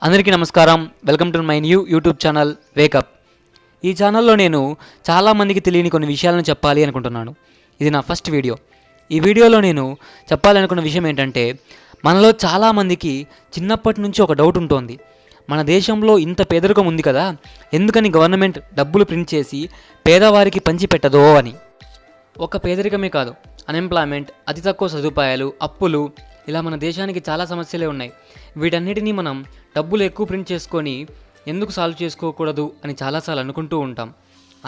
అందరికీ నమస్కారం. Welcome to my new YouTube channel wake up. ఈ ఛానల్లో నేను చాలామందికి తెలియని కొన్ని విషయాలను చెప్పాలి అనుకుంటున్నాను. ఇది నా ఫస్ట్ వీడియో. ఈ వీడియోలో నేను చెప్పాలనుకున్న విషయం ఏంటంటే, మనలో చాలామందికి చిన్నప్పటి నుంచి ఒక డౌట్ ఉంటుంది. మన దేశంలో ఇంత పేదరికం ఉంది కదా, ఎందుకని గవర్నమెంట్ డబ్బులు ప్రింట్ చేసి పేదవారికి పంచిపెట్టదో అని. ఒక పేదరికమే కాదు, అన్ఎంప్లాయ్మెంట్, అతి తక్కువ సదుపాయాలు, అప్పులు, ఇలా మన దేశానికి చాలా సమస్యలే ఉన్నాయి. వీటన్నిటినీ మనం డబ్బులు ఎక్కువ ప్రింట్ చేసుకొని ఎందుకు సాల్వ్ చేసుకోకూడదు అని చాలాసార్లు అనుకుంటూ ఉంటాం.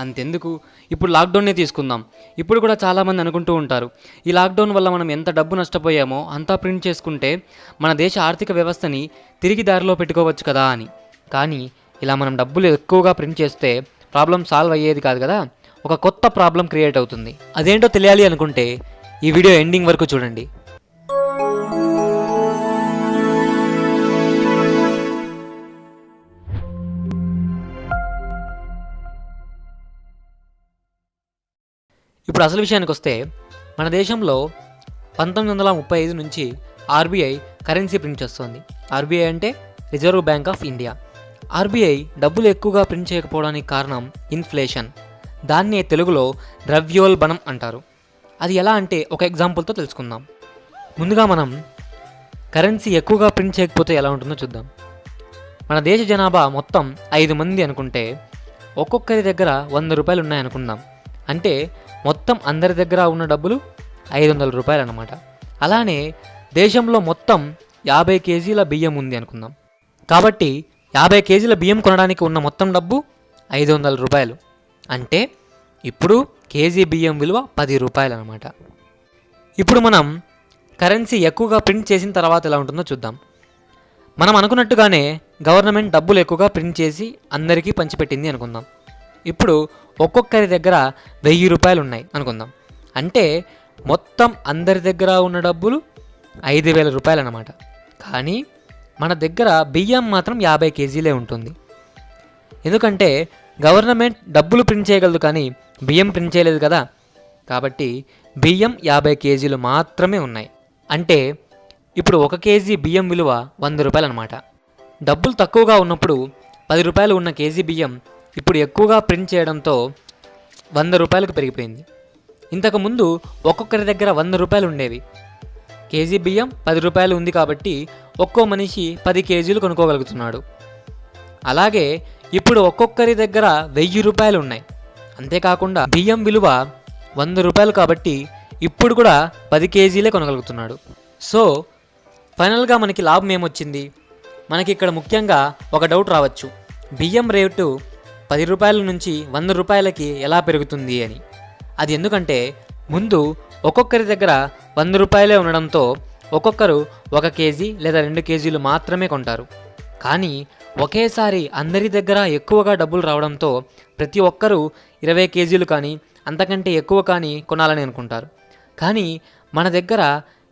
అంతెందుకు, ఇప్పుడు లాక్డౌన్నే తీసుకుందాం. ఇప్పుడు కూడా చాలామంది అనుకుంటూ ఉంటారు, ఈ లాక్డౌన్ వల్ల మనం ఎంత డబ్బు నష్టపోయామో అంతా ప్రింట్ చేసుకుంటే మన దేశ ఆర్థిక వ్యవస్థని తిరిగి దారిలో పెట్టుకోవచ్చు కదా అని. కానీ ఇలా మనం డబ్బులు ఎక్కువగా ప్రింట్ చేస్తే ప్రాబ్లం సాల్వ్ అయ్యేది కాదు కదా, ఒక కొత్త ప్రాబ్లం క్రియేట్ అవుతుంది. అదేంటో తెలియాలి అనుకుంటే ఈ వీడియో ఎండింగ్ వరకు చూడండి. ఇప్పుడు అసలు విషయానికి వస్తే, మన దేశంలో 1935 నుంచి ఆర్బీఐ కరెన్సీ ప్రింట్ చేస్తోంది. ఆర్బీఐ అంటే reserve bank of India. RBI డబ్బులు ఎక్కువగా ప్రింట్ చేయకపోవడానికి కారణం ఇన్ఫ్లేషన్. దాన్నే తెలుగులో ద్రవ్యోల్బణం అంటారు. అది ఎలా అంటే ఒక ఎగ్జాంపుల్తో తెలుసుకుందాం. ముందుగా మనం కరెన్సీ ఎక్కువగా ప్రింట్ చేయకపోతే ఎలా ఉంటుందో చూద్దాం. మన దేశ జనాభా మొత్తం 5 మంది అనుకుంటే ఒక్కొక్కరి దగ్గర 100 రూపాయలు ఉన్నాయనుకుందాం. అంటే మొత్తం అందరి దగ్గర ఉన్న డబ్బులు 500 రూపాయలు అన్నమాట. అలానే దేశంలో మొత్తం 50 కేజీల బియ్యం ఉంది అనుకుందాం. కాబట్టి 50 కేజీల బియ్యం కొనడానికి ఉన్న మొత్తం డబ్బు 500 రూపాయలు. అంటే ఇప్పుడు కేజీ బియ్యం విలువ 10 రూపాయలు అన్నమాట. ఇప్పుడు మనం కరెన్సీ ఎక్కువగా ప్రింట్ చేసిన తర్వాత ఎలా ఉంటుందో చూద్దాం. మనం అనుకున్నట్టుగానే గవర్నమెంట్ డబ్బులు ఎక్కువగా ప్రింట్ చేసి అందరికీ పంచిపెట్టింది అనుకుందాం. ఇప్పుడు ఒక్కొక్కరి దగ్గర 1000 రూపాయలు ఉన్నాయి అనుకుందాం. అంటే మొత్తం అందరి దగ్గర ఉన్న డబ్బులు 5000 రూపాయలు అన్నమాట. కానీ మన దగ్గర బియ్యం మాత్రం 50 కేజీలే ఉంటుంది. ఎందుకంటే గవర్నమెంట్ డబ్బులు ప్రింట్ చేయగలదు కానీ బియ్యం ప్రింట్ చేయలేదు కదా. కాబట్టి బియ్యం 50 కేజీలు మాత్రమే ఉన్నాయి. అంటే ఇప్పుడు 1 కేజీ బియ్యం విలువ 100 రూపాయలు అన్నమాట. డబ్బులు తక్కువగా ఉన్నప్పుడు 10 రూపాయలు ఉన్న కేజీ బియ్యం ఇప్పుడు ఎక్కువగా ప్రింట్ చేయడంతో 100 రూపాయలకు పెరిగిపోయింది. ఇంతకుముందు ఒక్కొక్కరి దగ్గర 100 రూపాయలు ఉండేవి. కేజీ బియ్యం 10 రూపాయలు ఉంది కాబట్టి ఒక్కో మనిషి 10 కేజీలు కొనుక్కోగలుగుతున్నాడు. అలాగే ఇప్పుడు ఒక్కొక్కరి దగ్గర 1000 రూపాయలు ఉన్నాయి. అంతేకాకుండా బియ్యం విలువ 100 రూపాయలు కాబట్టి ఇప్పుడు కూడా 10 కేజీలే కొనగలుగుతున్నాడు. సో ఫైనల్గా మనకి లాభం ఏమొచ్చింది? మనకి ఇక్కడ ముఖ్యంగా ఒక డౌట్ రావచ్చు, బియ్యం రేటు 10 రూపాయల నుంచి 100 రూపాయలకి ఎలా పెరుగుతుంది అని. అది ఎందుకంటే ముందు ఒక్కొక్కరి దగ్గర 100 రూపాయలే ఉండడంతో ఒక్కొక్కరు 1 కేజీ లేదా 2 కేజీలు మాత్రమే కొంటారు. కానీ ఒకేసారి అందరి దగ్గర ఎక్కువగా డబ్బులు రావడంతో ప్రతి ఒక్కరూ 20 కేజీలు కానీ అంతకంటే ఎక్కువ కానీ కొనాలని అనుకుంటారు. కానీ మన దగ్గర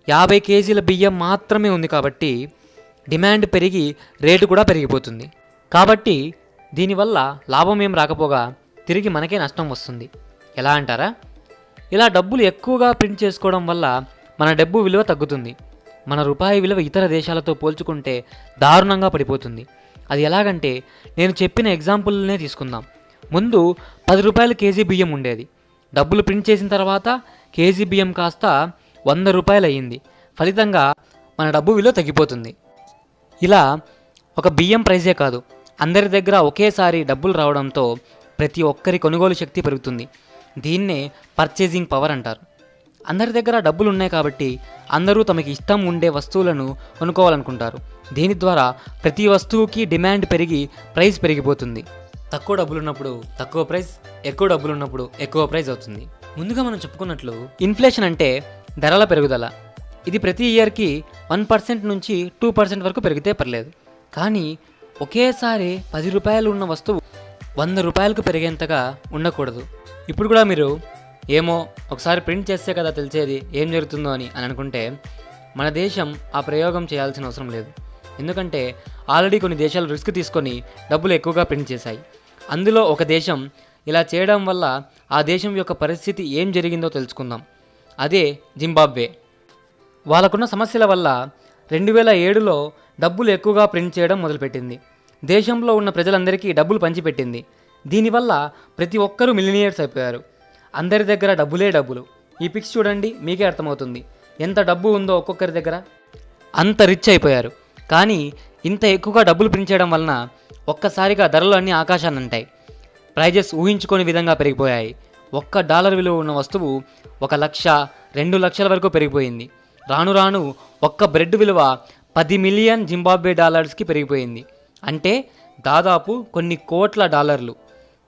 50 కేజీల బియ్యం మాత్రమే ఉంది కాబట్టి డిమాండ్ పెరిగి రేటు కూడా పెరిగిపోతుంది. కాబట్టి దీనివల్ల లాభం ఏం రాకపోగా తిరిగి మనకే నష్టం వస్తుంది. ఎలా అంటారా? ఇలా డబ్బులు ఎక్కువగా ప్రింట్ చేసుకోవడం వల్ల మన డబ్బు విలువ తగ్గుతుంది. మన రూపాయి విలువ ఇతర దేశాలతో పోల్చుకుంటే దారుణంగా పడిపోతుంది. అది ఎలాగంటే, నేను చెప్పిన ఎగ్జాంపుల్నే తీసుకుందాం. ముందు 10 రూపాయలు కేజీ బియ్యం ఉండేది. డబ్బులు ప్రింట్ చేసిన తర్వాత కేజీ బియ్యం కాస్త 100 రూపాయలు అయ్యింది. ఫలితంగా మన డబ్బు విలువ తగ్గిపోతుంది. ఇలా ఒక బియ్యం ప్రైజే కాదు, అందరి దగ్గర ఒకేసారి డబ్బులు రావడంతో ప్రతి ఒక్కరి కొనుగోలు శక్తి పెరుగుతుంది. దీన్నే పర్చేసింగ్ పవర్ అంటారు. అందరి దగ్గర డబ్బులు ఉన్నాయి కాబట్టి అందరూ తమకి ఇష్టం ఉండే వస్తువులను కొనుక్కోవాలనుకుంటారు. దీని ద్వారా ప్రతి వస్తువుకి డిమాండ్ పెరిగి ప్రైస్ పెరిగిపోతుంది. తక్కువ డబ్బులు ఉన్నప్పుడు తక్కువ ప్రైస్, ఎక్కువ డబ్బులు ఉన్నప్పుడు ఎక్కువ ప్రైస్ అవుతుంది. ముందుగా మనం చెప్పుకున్నట్లు ఇన్ఫ్లేషన్ అంటే ధరల పెరుగుదల. ఇది ప్రతి ఇయర్కి 1% నుంచి 2% వరకు పెరిగితే పర్లేదు. కానీ ఒకేసారి 10 రూపాయలు ఉన్న వస్తువు 100 రూపాయలకు పెరిగేంతగా ఉండకూడదు. ఇప్పుడు కూడా మీరు ఏమో ఒకసారి ప్రింట్ చేస్తే కదా తెలిసేది ఏం జరుగుతుందో అని అనుకుంటే మన దేశం ఆ ప్రయోగం చేయాల్సిన అవసరం లేదు. ఎందుకంటే ఆల్రెడీ కొన్ని దేశాలు రిస్క్ తీసుకొని డబ్బులు ఎక్కువగా ప్రింట్ చేశాయి. అందులో ఒక దేశం ఇలా చేయడం వల్ల ఆ దేశం యొక్క పరిస్థితి ఏం జరిగిందో తెలుసుకుందాం. అదే జింబాబ్వే. వాళ్ళకున్న సమస్యల వల్ల 2007లో డబ్బులు ఎక్కువగా ప్రింట్ చేయడం మొదలుపెట్టింది. దేశంలో ఉన్న ప్రజలందరికీ డబ్బులు పంచిపెట్టింది. దీనివల్ల ప్రతి ఒక్కరూ మిలినియర్స్ అయిపోయారు. అందరి దగ్గర డబ్బులే డబ్బులు. ఈ పిక్స్ చూడండి, మీకే అర్థమవుతుంది ఎంత డబ్బు ఉందో ఒక్కొక్కరి దగ్గర. అంత రిచ్ అయిపోయారు. కానీ ఇంత ఎక్కువగా డబ్బులు ప్రింట్ చేయడం వలన ఒక్కసారిగా ధరలు అన్నీ ఆకాశాన్ని అంటాయి. ప్రైజెస్ ఊహించుకోని విధంగా పెరిగిపోయాయి. $1 విలువ ఉన్న వస్తువు 1 లక్ష, 2 లక్షల వరకు పెరిగిపోయింది. రాను రాను ఒక్క బ్రెడ్ విలువ 10 మిలియన్ జింబాబ్వే డాలర్స్కి పెరిగిపోయింది. అంటే దాదాపు కొన్ని కోట్ల డాలర్లు.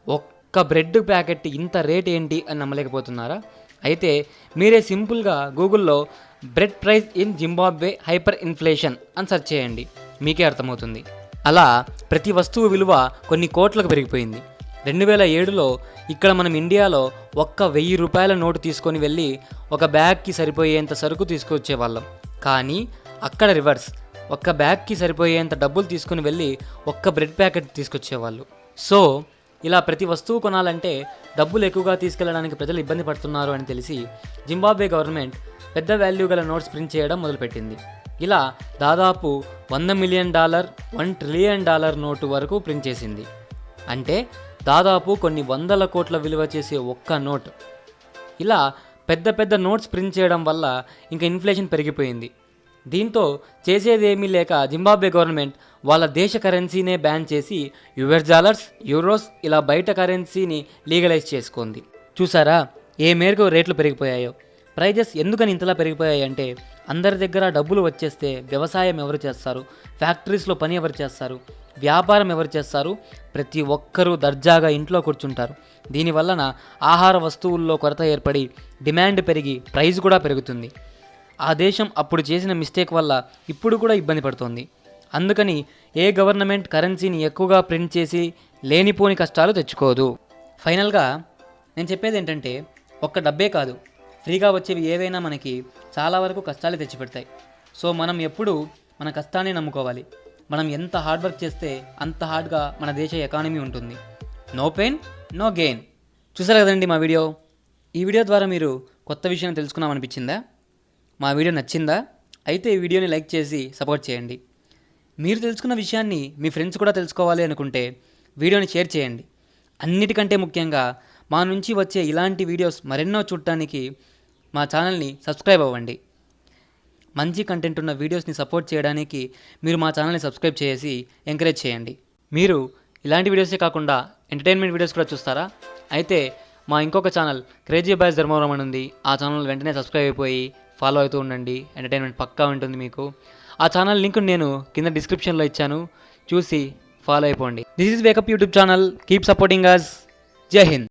ఒక్క బ్రెడ్ ప్యాకెట్ ఇంత రేట్ ఏంటి అని నమ్మలేకపోతున్నారా? అయితే మీరే సింపుల్గా గూగుల్లో bread price in Zimbabwe hyper inflation అని సెర్చ్ చేయండి, మీకే అర్థమవుతుంది. అలా ప్రతి వస్తువు విలువ కొన్ని కోట్లకు పెరిగిపోయింది. 2007లో ఇక్కడ మనం ఇండియాలో ఒక్క ₹1000 నోటు తీసుకొని వెళ్ళి ఒక బ్యాగ్కి సరిపోయేంత సరుకు తీసుకొచ్చేవాళ్ళం. కానీ అక్కడ రివర్స్, ఒక్క బ్యాగ్కి సరిపోయేంత డబ్బులు తీసుకుని వెళ్ళి ఒక్క బ్రెడ్ ప్యాకెట్ తీసుకొచ్చేవాళ్ళు. సో ఇలా ప్రతి వస్తువు కొనాలంటే డబ్బులు ఎక్కువగా తీసుకెళ్లడానికి ప్రజలు ఇబ్బంది పడుతున్నారు అని తెలిసి జింబాబ్వే గవర్నమెంట్ పెద్ద వాల్యూ గల నోట్స్ ప్రింట్ చేయడం మొదలుపెట్టింది. ఇలా దాదాపు $100 మిలియన్, $1 ట్రిలియన్ నోటు వరకు ప్రింట్ చేసింది. అంటే దాదాపు కొన్ని వందల కోట్ల విలువ చేసే ఒక్క నోట్. ఇలా పెద్ద పెద్ద నోట్స్ ప్రింట్ చేయడం వల్ల ఇంకా ఇన్ఫ్లేషన్ పెరిగిపోయింది. దీంతో చేసేదేమీ లేక జింబాబ్వే గవర్నమెంట్ వాళ్ళ దేశ కరెన్సీనే బ్యాన్ చేసి US డాలర్స్, యూరోస్ ఇలా బయట కరెన్సీని లీగలైజ్ చేసుకుంది. చూసారా ఏ మేరకు రేట్లు పెరిగిపోయాయో. ప్రైజెస్ ఎందుకని ఇంతలా పెరిగిపోయాయి అంటే అందరి దగ్గర డబ్బులు వచ్చేస్తే వ్యవసాయం ఎవరు చేస్తారు, ఫ్యాక్టరీస్లో పని ఎవరు చేస్తారు, వ్యాపారం ఎవరు చేస్తారు? ప్రతి ఒక్కరూ దర్జాగా ఇంట్లో కూర్చుంటారు. దీనివలన ఆహార వస్తువుల్లో కొరత ఏర్పడి డిమాండ్ పెరిగి ప్రైస్ కూడా పెరుగుతుంది. ఆ దేశం అప్పుడు చేసిన మిస్టేక్ వల్ల ఇప్పుడు కూడా ఇబ్బంది పడుతోంది. అందుకని ఏ గవర్నమెంట్ కరెన్సీని ఎక్కువగా ప్రింట్ చేసి లేనిపోని కష్టాలు తెచ్చుకోదు. ఫైనల్గా నేను చెప్పేది ఏంటంటే ఒక్క డబ్బే కాదు, ఫ్రీగా వచ్చేవి ఏవైనా మనకి చాలా వరకు కష్టాలు తెచ్చిపెడతాయి. సో మనం ఎప్పుడూ మన కష్టాన్ని నమ్ముకోవాలి. మనం ఎంత హార్డ్ వర్క్ చేస్తే అంత హార్డ్గా మన దేశ ఎకానమీ ఉంటుంది. No pain no gain. చూసారు కదండి మా వీడియో. ఈ వీడియో ద్వారా మీరు కొత్త విషయం తెలుసుకున్నామనిపించిందా? మా వీడియో నచ్చిందా? అయితే ఈ వీడియోని లైక్ చేసి సపోర్ట్ చేయండి. మీరు తెలుసుకున్న విషయాన్ని మీ ఫ్రెండ్స్ కూడా తెలుసుకోవాలి అనుకుంటే వీడియోని షేర్ చేయండి. అన్నిటికంటే ముఖ్యంగా మా నుంచి వచ్చే ఇలాంటి వీడియోస్ మరెన్నో చూడటానికి మా ఛానల్ని సబ్స్క్రైబ్ అవ్వండి. మంచి కంటెంట్ ఉన్న వీడియోస్ని సపోర్ట్ చేయడానికి మీరు మా ఛానల్ని సబ్స్క్రైబ్ చేసి ఎంకరేజ్ చేయండి. మీరు ఇలాంటి వీడియోసే కాకుండా ఎంటర్టైన్మెంట్ వీడియోస్ కూడా చూస్తారా? అయితే మా ఇంకొక ఛానల్ క్రేజీ బాయ్స్ ధర్మవరం అని ఉంది. ఆ ఛానల్ వెంటనే సబ్స్క్రైబ్ అయిపోయి ఫాలో అవుతూ ఉండండి. ఎంటర్టైన్మెంట్ పక్కా ఉంటుంది మీకు. ఆ ఛానల్ లింక్ నేను కింద డిస్క్రిప్షన్లో ఇచ్చాను, చూసి ఫాలో అయిపోండి. This is wake up YouTube channel. Keep supporting us. జై హింద్.